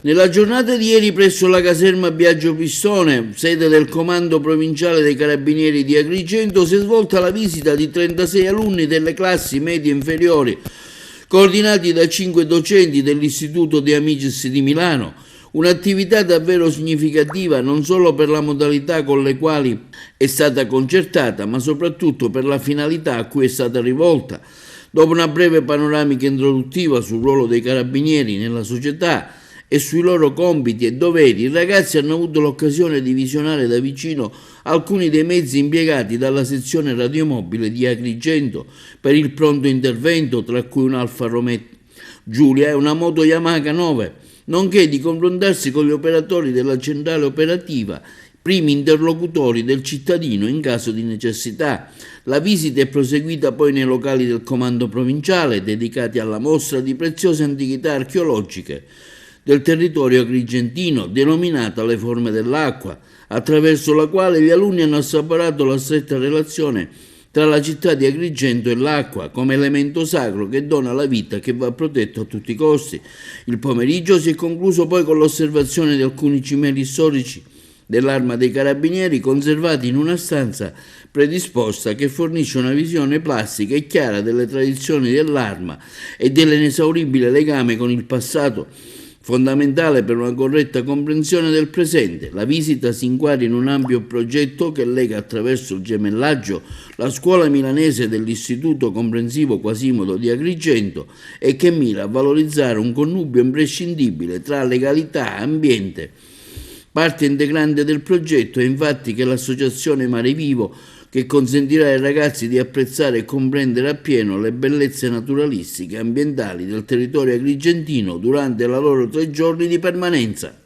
Nella giornata di ieri presso la caserma Biagio Pistone, sede del Comando Provinciale dei Carabinieri di Agrigento, si è svolta la visita di 36 alunni delle classi medie inferiori, coordinati da 5 docenti dell'Istituto De Amicis di Milano. Un'attività davvero significativa non solo per la modalità con le quali è stata concertata, ma soprattutto per la finalità a cui è stata rivolta. Dopo una breve panoramica introduttiva sul ruolo dei carabinieri nella società e sui loro compiti e doveri, i ragazzi hanno avuto l'occasione di visionare da vicino alcuni dei mezzi impiegati dalla sezione radiomobile di Agrigento per il pronto intervento, tra cui un Alfa Romeo Giulia e una moto Yamaha 9, nonché di confrontarsi con gli operatori della centrale operativa, primi interlocutori del cittadino in caso di necessità. La visita è proseguita poi nei locali del comando provinciale dedicati alla mostra di preziose antichità archeologiche del territorio agrigentino, denominata Le forme dell'acqua, attraverso la quale gli alunni hanno assaporato la stretta relazione tra la città di Agrigento e l'acqua come elemento sacro che dona la vita, che va protetto a tutti i costi. Il pomeriggio si è concluso poi con l'osservazione di alcuni cimeli storici dell'Arma dei Carabinieri conservati in una stanza predisposta che fornisce una visione plastica e chiara delle tradizioni dell'Arma e dell'inesauribile legame con il passato, fondamentale per una corretta comprensione del presente. La visita si inquadra in un ampio progetto che lega attraverso il gemellaggio la scuola milanese dell'Istituto Comprensivo Quasimodo di Agrigento e che mira a valorizzare un connubio imprescindibile tra legalità e ambiente. Parte integrante del progetto è infatti che l'associazione Mare Vivo, che consentirà ai ragazzi di apprezzare e comprendere appieno le bellezze naturalistiche e ambientali del territorio agrigentino durante la loro 3 giorni di permanenza.